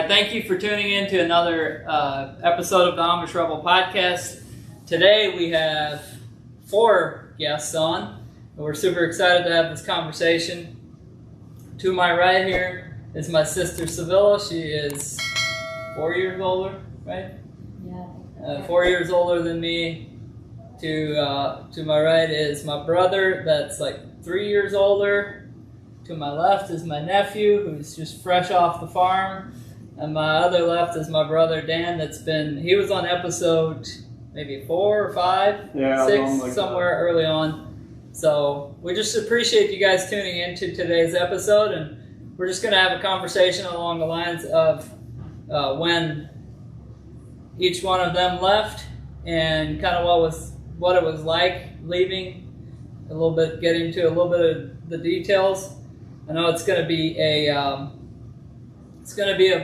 thank you for tuning in to another episode of the Amish Rebel Podcast. Today we have 4 guests on, and we're super excited to have this conversation. To my right here is my sister Sevilla. She is 4 years older, right? Yeah. 4 years older than me. To my right is my brother that's like 3 years older. To my left is my nephew who's just fresh off the farm. And my other left is my brother Dan he was on episode maybe 4 or 5, 6, somewhere early on. So we just appreciate you guys tuning into today's episode, and we're just going to have a conversation along the lines of when each one of them left and kind of what it was like leaving, get into a little bit of the details. I know it's going to be a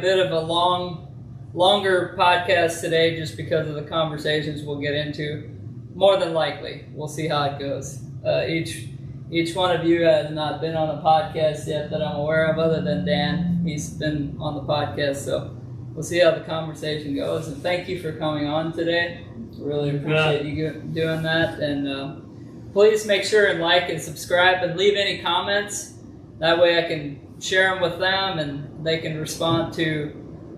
bit of a longer podcast today just because of the conversations we'll get into. More than likely, we'll see how it goes. Each one of you has not been on a podcast yet that I'm aware of, other than Dan. He's been on the podcast, so we'll see how the conversation goes. And thank you for coming on today. Really appreciate you doing that. And please make sure and like and subscribe and leave any comments. That way I can share them with them and they can respond to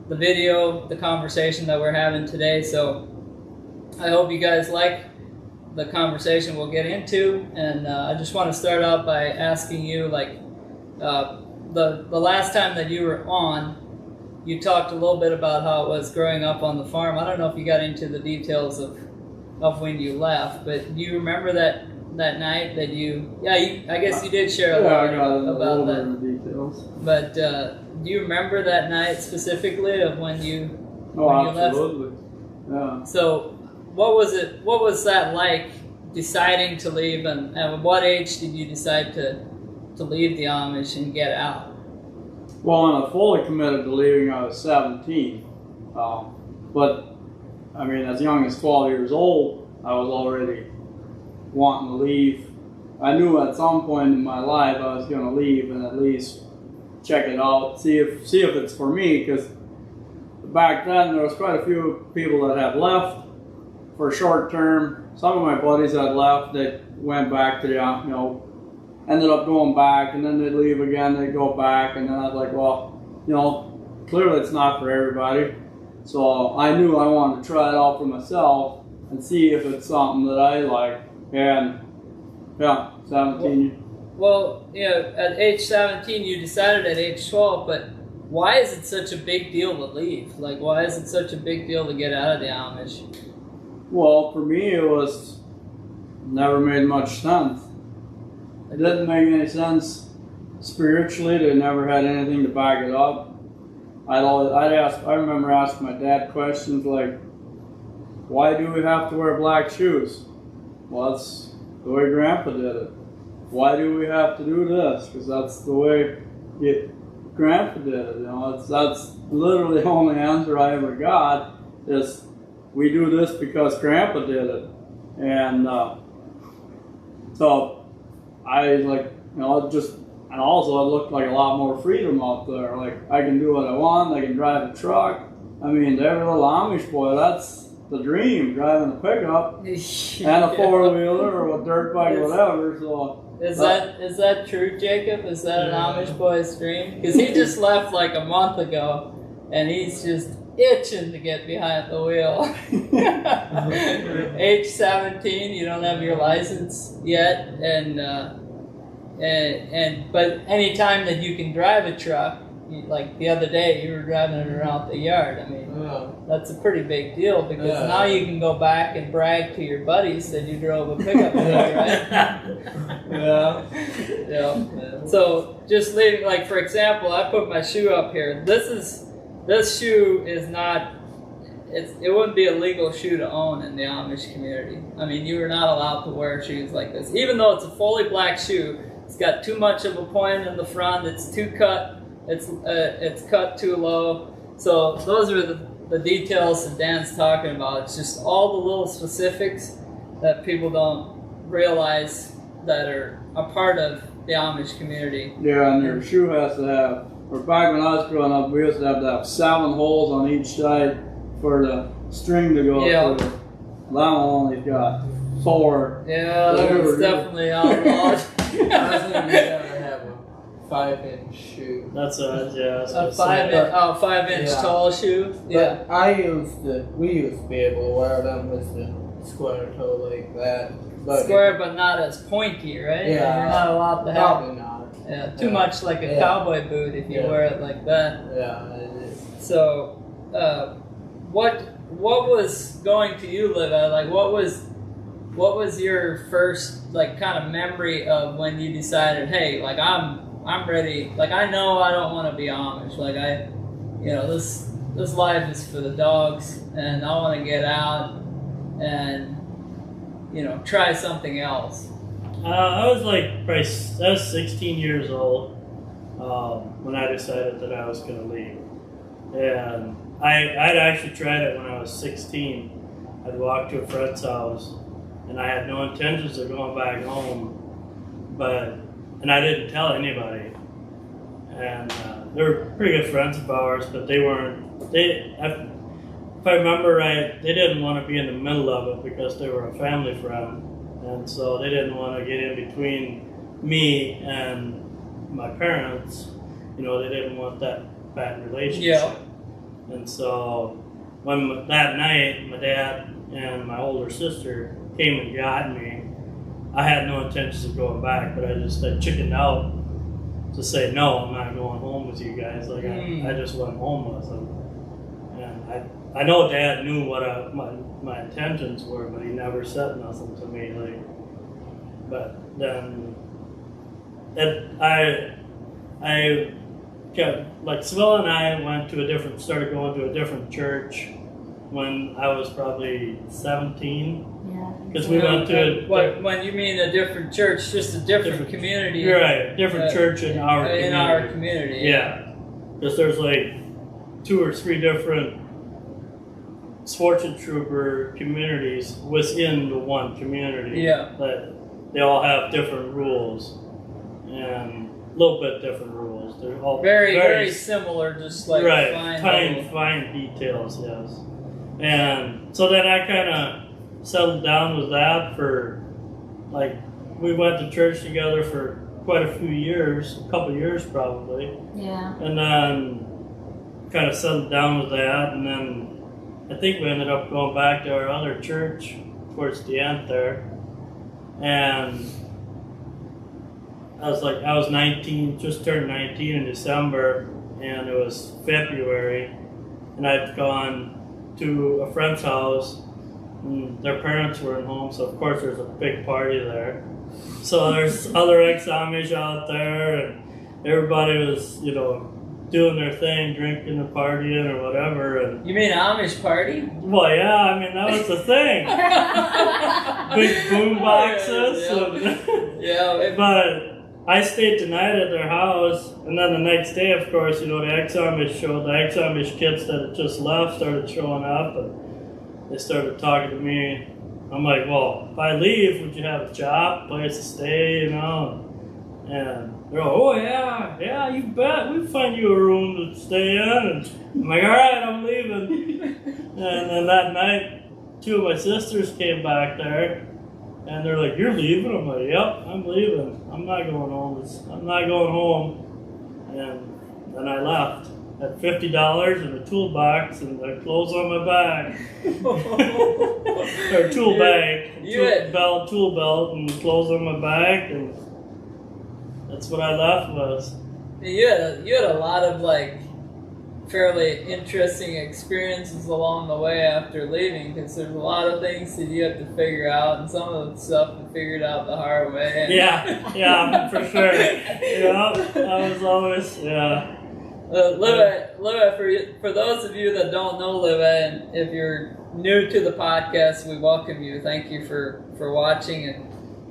the video, the conversation that we're having today. So I hope you guys like the conversation we'll get into. And I just want to start out by asking you, the last time that you were on, you talked a little bit about how it was growing up on the farm. I don't know if you got into the details of when you left, but do you remember that night that I guess you did share a little bit about that. Details. But do you remember that night specifically of when you absolutely. left? Yeah. So what was that like deciding to leave, and at what age did you decide to leave the Amish and get out? Well, when I fully committed to leaving, I was 17. But, I mean, as young as 12 years old, I was already wanting to leave. I knew at some point in my life I was going to leave and at least check it out, see if it's for me, because back then there was quite a few people that had left for short term. Some of my buddies had left, they went back to ended up going back, and then they'd leave again, they'd go back, and then I was like, well, clearly it's not for everybody. So I knew I wanted to try it out for myself and see if it's something that I like. And 17. Well, at age 17 you decided at age 12, but why is it such a big deal to leave? Like, why is it such a big deal to get out of the Amish? Well, for me it was never made much sense. It didn't make any sense spiritually. They never had anything to back it up. I remember asking my dad questions like, why do we have to wear black shoes? Well, that's the way Grandpa did it. Why do we have to do this? Because that's the way Grandpa did it. That's literally the only answer I ever got is, we do this because Grandpa did it. And so I and also it looked like a lot more freedom out there. Like, I can do what I want, I can drive a truck. I mean, to every little Amish boy, that's the dream, driving a pickup and a 4-wheeler or a dirt bike or whatever. So is that true, Jacob? Is that an Amish boy's dream? Because he just left like a month ago and he's just itching to get behind the wheel. Age 17, you don't have your license yet, but any time that you can drive a truck, like the other day, you were driving it around the yard. I mean, that's a pretty big deal, because now you can go back and brag to your buddies that you drove a pickup today, right? Yeah. So just leaving, like, for example, I put my shoe up here. This shoe is not. It wouldn't be a legal shoe to own in the Amish community. I mean, you are not allowed to wear shoes like this, even though it's a fully black shoe. It's got too much of a point in the front. It's too cut. It's cut too low. So those are the details that Dan's talking about. It's just all the little specifics that people don't realize that are a part of the Amish community. Yeah, and your shoe has to have or back when I was growing up, we used to have 7 holes on each side for the string to go through. That one only got 4. Yeah, that was definitely outlawed. I was thinking we gotta have a 5-inch shoe. That's a 5-inch tall shoe. Yeah. But we used to be able to wear them with the square toe like that. Square, but not as pointy, right? Yeah. You're not allowed to have. Probably not. Yeah, too much like a cowboy boot if you wear it like that. Yeah, it is. So, what was going to you, Liva? Like, what was your first like kind of memory of when you decided, hey, like I'm ready. Like I know I don't want to be Amish. Like this life is for the dogs, and I want to get out and try something else. I was 16 years old when I decided that I was going to leave. And I'd actually tried it when I was 16. I'd walked to a friend's house, and I had no intentions of going back home, and I didn't tell anybody. And they were pretty good friends of ours, but if I remember right, they didn't want to be in the middle of it because they were a family friend. And so they didn't want to get in between me and my parents. They didn't want that bad relationship. Yeah. And so that night, my dad and my older sister came and got me. I had no intentions of going back, but I chickened out to say, no, I'm not going home with you guys. Like I just went home with them. And I know Dad knew what my intentions were, but he never said nothing to me. But then I kept, Swell and I started going to a different church when I was probably 17. Yeah. Because we went to when you mean a different church, just a different community. You're right, different church in our community. In our community. Yeah. Because there's 2 or 3 different Fortune Trooper communities within the one community. Yeah. But they all have different rules and a little bit different rules. They're all very similar, just fine details, yes. And so then I kind of settled down with that for we went to church together for quite a few years, a couple years probably. Yeah. And then kind of settled down with that, and then I think we ended up going back to our other church towards the end there. And I was 19, just turned 19 in December, and it was February, and I'd gone to a friend's house, and their parents weren't home, so of course there's a big party there. So there's other ex-Amish out there, and everybody was, doing their thing, drinking and partying or whatever. And you mean Amish party? Well, yeah, I mean that was the thing. Big boom boxes. But I stayed the night at their house, and then the next day, of course, the ex-Amish kids that had just left started showing up, and they started talking to me. I'm like, well, if I leave, would you have a job, place to stay, And they're like, oh yeah, you bet. We'll find you a room to stay in. And I'm like, all right, I'm leaving. And then that night, 2 of my sisters came back there, and they're like, you're leaving? I'm like, yep, I'm leaving. I'm not going home. And then I left. Had $50 and a toolbox and the clothes on my back. Or tool bag. Tool belt and the clothes on my back, and that's what I left with. You had a lot of fairly interesting experiences along the way after leaving, because there's a lot of things that you have to figure out, and some of the stuff you figured out the hard way. Yeah, for sure. I was always, Liva, for those of you that don't know Liva, and if you're new to the podcast, we welcome you. Thank you for watching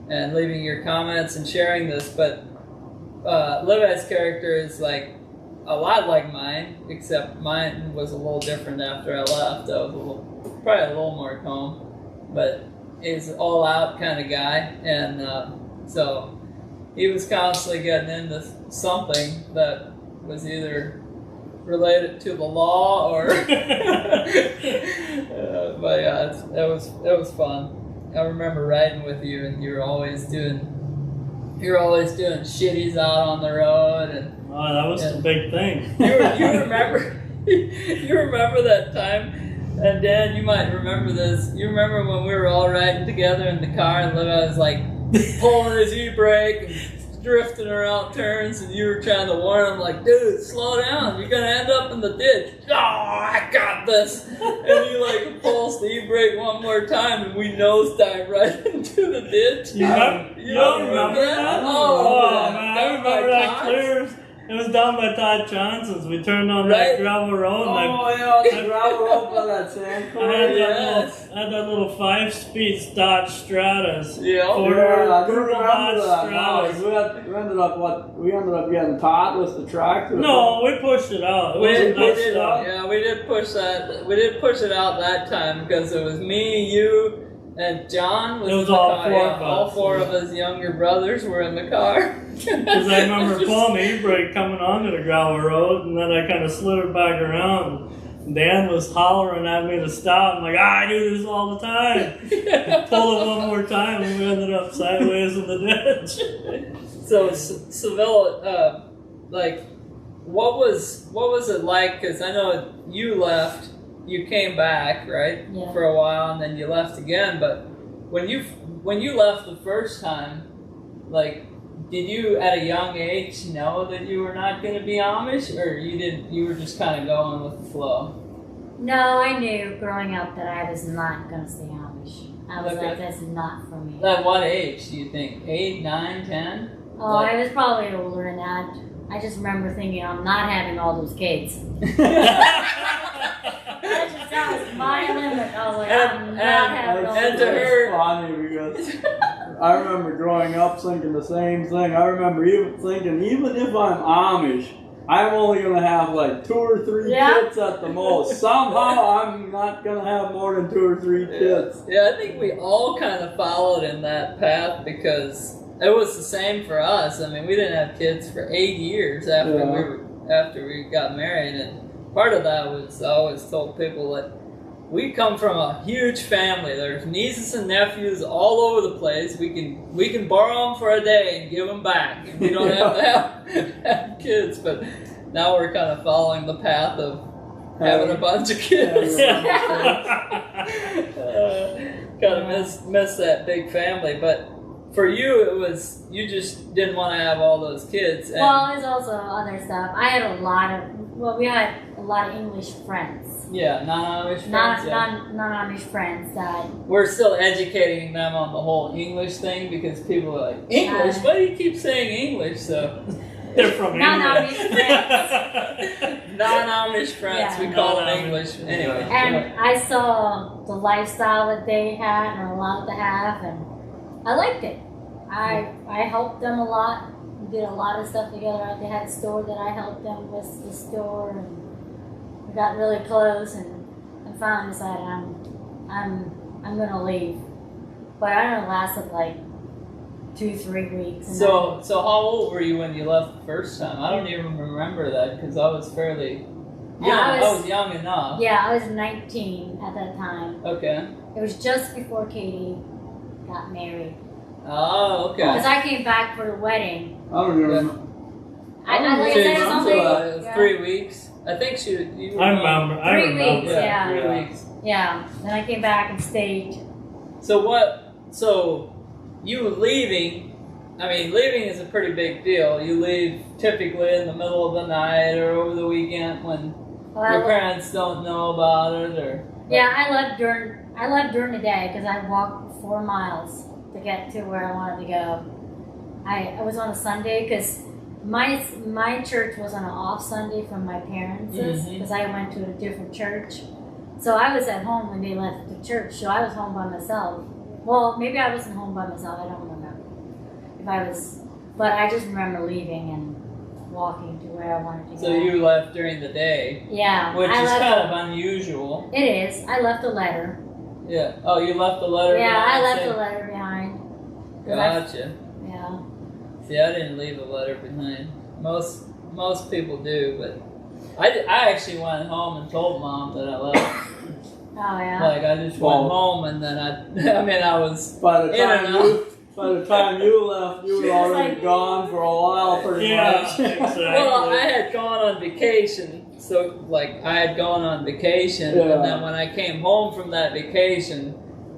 and leaving your comments and sharing this. But Liva's character is a lot like mine, except mine was a little different after I left. I was probably a little more calm, but he's an all-out kind of guy, and so he was constantly getting into something that was either related to the law or. But yeah, it was fun. I remember riding with you, and you were always doing shitties out on the road, and that was the big thing. You remember you remember that time, and Dan, you might remember this. You remember when we were all riding together in the car, and Levi was like pulling his e-brake and drifting around turns, and you were trying to warn him, like, dude, slow down, you're gonna end up in the ditch. Oh, I got this. And he like pulls the e-brake one more time, and we nosedive right into the ditch. You don't remember that? Oh, man, I remember that clear. It was down by Todd Johnson's. We turned on that gravel road. The gravel road by that sand I had that little 5-speed Dodge Stratus. Yeah. I do remember that. We ended up getting Todd with the tractor. No, we pushed it out. We did push that. We did push it out that time because it was me, you, and John was in the car. All four of his younger brothers were in the car. Because I remember pulling the e-brake coming onto the gravel road, and then I kind of slithered back around. And Dan was hollering at me to stop. I'm like, I do this all the time. Pull it one more time, and we ended up sideways in the ditch. So, Seville, what was it like? Because I know you left. You came back, right, for a while, and then you left again. But when you left the first time, like, did you at a young age know that you were not going to be Amish, or you didn't? You were just kind of going with the flow. No, I knew growing up that I was not going to stay Amish. I was like, that's not for me. At what age do you think? 8, 9, 10? Oh, I was probably older than that. I just remember thinking, I'm not having all those kids. That was my limit. I was like, I'm not having all those kids. Funny because I remember growing up thinking the same thing. I remember even thinking, even if I'm Amish, I'm only going to have like 2 or 3 kids at the most. Somehow I'm not going to have more than 2 or 3 kids. Yeah, I think we all kind of followed in that path because it was the same for us. I mean, we didn't have kids for 8 years after we got married, and part of that was I always told people that we come from a huge family. There's nieces and nephews all over the place. We can borrow them for a day and give them back. We don't have to have kids, but now we're kind of following the path of having a bunch of kids. Kind of miss that big family, but for you, it was, you just didn't want to have all those kids. And well, there's also other stuff. We had a lot of English friends. Yeah, non-Amish friends. Non-Amish friends that... We're still educating them on the whole English thing because people are like, English? Why do you keep saying English? So they're from non-Amish friends. Non-Amish friends, we call them English. Anyway. And I saw the lifestyle that they had and were allowed to have, and I liked it. I helped them a lot. We did a lot of stuff together. They had a store that I helped them with the store, and we got really close. And finally decided I'm gonna leave. But I don't know, it lasted like 2-3 weeks. And so how old were you when you left the first time? I don't even remember that because I was fairly young. I was young enough. Yeah, I was 19 at that time. Okay. It was just before Katie got married. Oh, okay. Because I came back for the wedding. I don't remember. I like I said, it was 3 weeks. I think you I remember. 3 weeks, yeah. 3 weeks. Yeah. Then I came back and stayed. So you leaving, I mean, leaving is a pretty big deal. You leave typically in the middle of the night or over the weekend when your parents don't know about it, or... Yeah, I left during the day because I walked 4 miles to get to where I wanted to go. I was on a Sunday because my church was on an off Sunday from my parents' because I went to a different church. So I was at home when they left the church, so I was home by myself. Well, maybe I wasn't home by myself, I don't remember. But I just remember leaving and walking to where I wanted to go. So you left during the day. Yeah. Which is kind of unusual. It is. I left a letter. Yeah. Oh, you left a letter behind? Yeah, I left a letter behind. Gotcha. Yeah. See, I didn't leave a letter behind. Most most people do, but I actually went home and told Mom that I left. Oh yeah. Like I just went home and then I was By the in and out. time you left, you were already gone for a while, pretty much. Exactly. Well, I had gone on vacation, so like I had gone on vacation, and then when I came home from that vacation,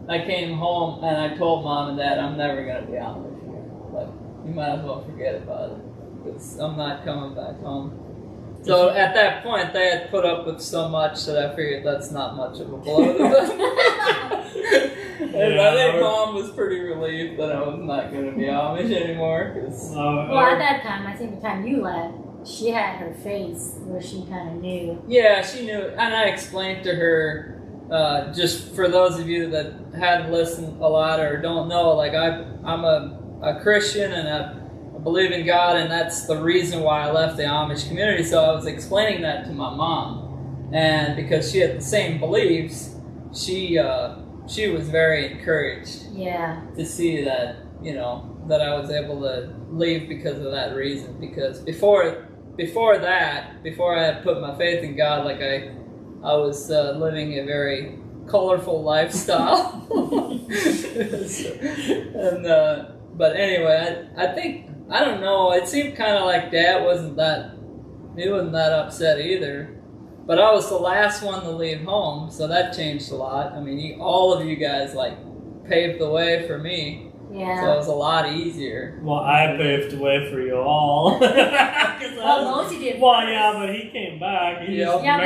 I came home and I told Mom and Dad I'm never gonna be out this year. Like you might as well forget about it because I'm not coming back home. So at that point, they had put up with so much that I figured that's not much of a blow to them. And I think Mom was pretty relieved that I was not going to be Amish anymore. Well, at that time, I think the time you left, she had her face where she kind of knew. Yeah, she knew, and I explained to her, just for those of you that hadn't listened a lot or don't know, like I'm a Christian and I believe in God, and that's the reason why I left the Amish community. So I was explaining that to my mom, and because she had the same beliefs, she was very encouraged. Yeah. To see that, you know, that I was able to leave because of that reason. Because before that, before I had put my faith in God, like I was living a very colorful lifestyle. But anyway, I think. I don't know, it seemed kind of like Dad wasn't that upset either. But I was the last one to leave home, so that changed a lot. I mean, all of you guys, like, paved the way for me. Yeah. So it was a lot easier. Well, I paved the way for you all. Well, Mosey did. Well, yeah, but he came back. He just got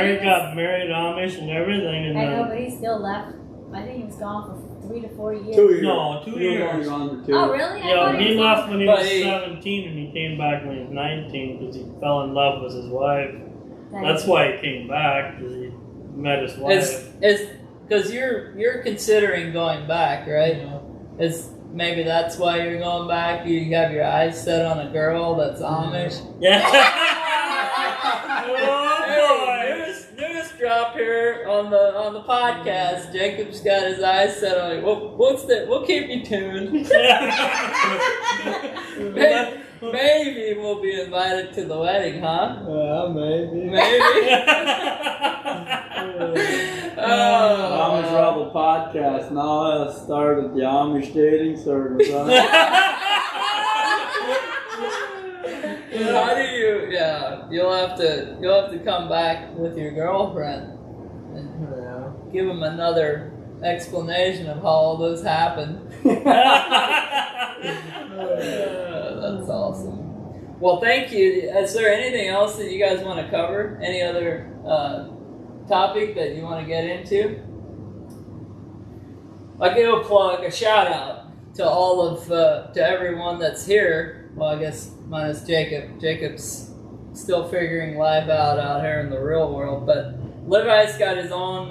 married Amish and everything. And I know, but he still left. I think he was gone for 3 to 4 years. 2 years. No, 2 years. He was gone for 2. Oh, really? Yeah, he left when he was But 17 and he came back when he was 19 because he fell in love with his wife. That's why he came back, because he met his wife. It's because you're considering going back, right? Yeah. Maybe that's why you're going back. You have your eyes set on a girl that's Amish. Yeah. Hey, news drop here on the podcast. Jacob's got his eyes set on it. We'll keep you tuned. Maybe we'll be invited to the wedding, huh? Maybe. Amish Rebel Podcast. Now I started the Amish dating service. How do you? Yeah, you'll have to come back with your girlfriend and give them another explanation of how all this happened. That's awesome. Well, thank you. Is there anything else that you guys want to cover? Any other topic that you want to get into? I'll give a shout out to all of to everyone that's here. Well, I guess minus Jacob. Jacob's still figuring life out here in the real world, but Levi's got his own.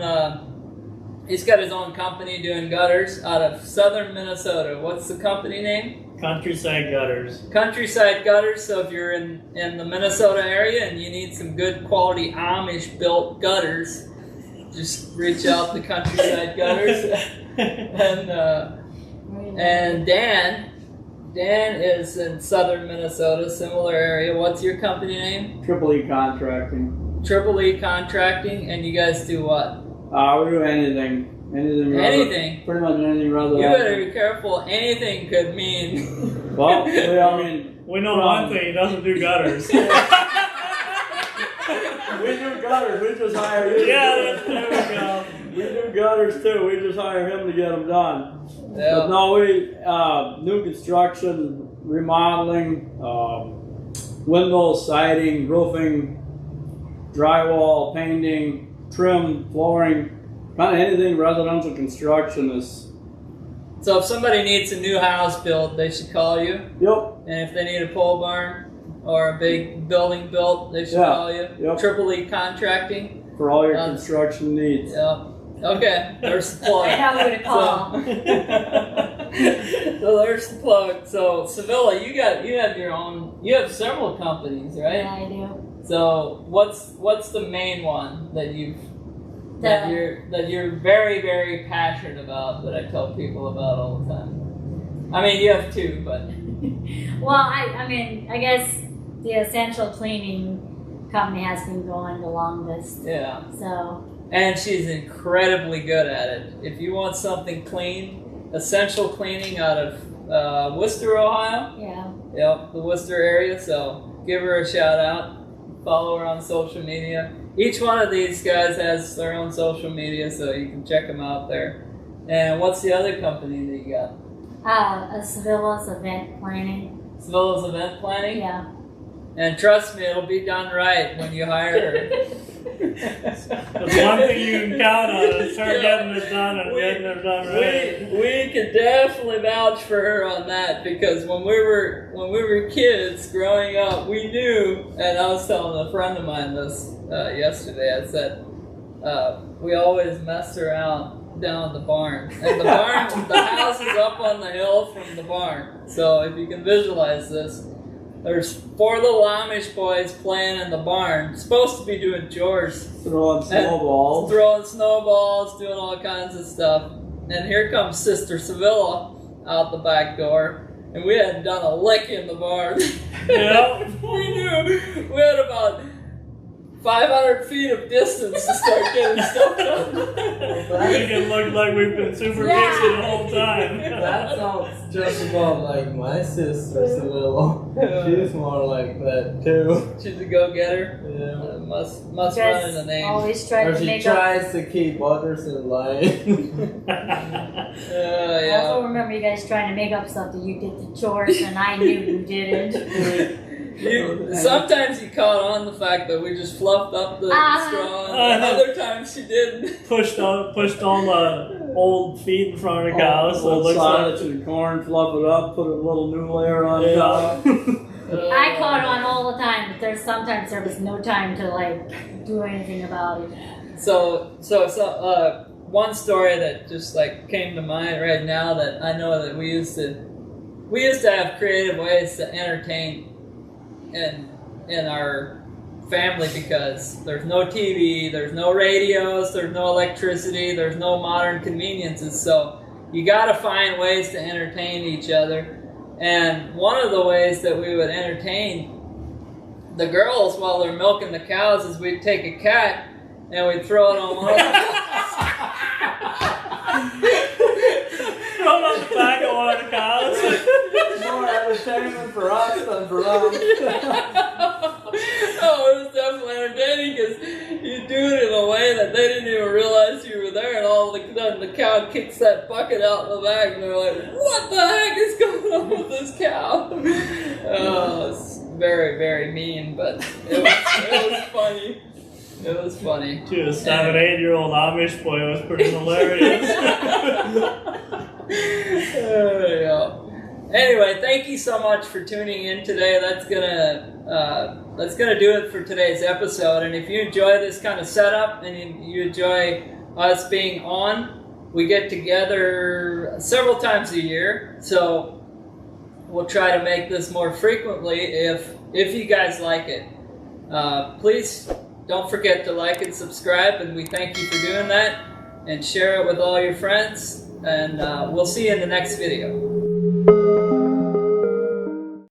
He's got his own company doing gutters out of southern Minnesota. What's the company name? Countryside Gutters. Countryside Gutters. So if you're in the Minnesota area and you need some good quality Amish built gutters, just reach out to Countryside Gutters. And Dan is in southern Minnesota, similar area. What's your company name? Triple E Contracting. Triple E Contracting, and you guys do what? We do anything. Anything. Pretty much anything rather. You better be careful. Anything could mean. Well, I mean, we know one thing: he doesn't do gutters. We do gutters. We just hire you. Yeah, there we go. We do gutters too. We just hire him to get them done. Yeah. But no, we new construction, remodeling, windows, siding, roofing, drywall, painting, trim, flooring, kind of anything residential construction is. So if somebody needs a new house built, they should call you. Yep. And if they need a pole barn or a big building built, they should call you. Yep. Triple E Contracting. For all your construction needs. Yeah. Okay. There's the plug. I know who to call. So there's the plug. So Sevilla, you have your own. You have several companies, right? Yeah, I do. So what's the main one that you're very, very passionate about, that I tell people about all the time? I mean, you have two, but Well, I mean, I guess the essential cleaning company has been going the longest. Yeah. So. And she's incredibly good at it. If you want something clean, essential cleaning out of Worcester, Ohio. Yeah. Yep, the Worcester area. So give her a shout out. Follow her on social media. Each one of these guys has their own social media, so you can check them out there. And what's the other company that you got? Sevilla's Event Planning. Sevilla's Event Planning? Yeah. And trust me, it'll be done right when you hire her. That's one thing you can count on is her getting it done and getting it done right. We can definitely vouch for her on that, because when we were kids growing up, we knew, and I was telling a friend of mine this yesterday, I said, we always messed around down at the barn. And the house is up on the hill from the barn. So if you can visualize this, there's 4 little Amish boys playing in the barn, supposed to be doing chores. Throwing snowballs. Throwing snowballs, doing all kinds of stuff. And here comes Sister Sevilla out the back door. And we hadn't done a lick in the barn. Yeah. We knew. We had about 500 feet of distance to start getting stuff done. Make it look like we've been super busy the whole time. That sounds just about like my sister's a little. She's more like that too. She's a go-getter. Yeah. Must run in the name. Always try Or to she make tries to keep others in line. I Yeah. also remember you guys trying to make up stuff that you did the chores and I knew you didn't. Sometimes you caught on the fact that we just fluffed up the straw, and other times she didn't. Pushed all the old feet in front of the cow, so it Old looks like silage and corn, fluff it up, put a little new layer on Yeah. top. I caught on all the time, but sometimes there was no time to like do anything about it. So, one story that just like came to mind right now, that I know that we used to have creative ways to entertain in our family, because there's no TV, there's no radios, there's no electricity, there's no modern conveniences, so you gotta find ways to entertain each other. And one of the ways that we would entertain the girls while they're milking the cows is we'd take a cat and we'd throw it on one of them. throw it on the back of one of the cows. More entertainment for us than for them. Oh, it was definitely entertaining, because you do it in a way that they didn't even realize you were there, and all of a sudden the cow kicks that bucket out in the back, and they're like, what the heck is going on with this cow? Oh, it's very, very mean, but it was funny. It was funny. To a 7, 8-year-old Amish boy, it was pretty hilarious. Yeah. Anyway, thank you so much for tuning in today. That's gonna do it for today's episode. And if you enjoy this kind of setup and you enjoy us being on, we get together several times a year. So we'll try to make this more frequently if you guys like it. Please don't forget to like and subscribe, and we thank you for doing that. And share it with all your friends. And we'll see you in the next video.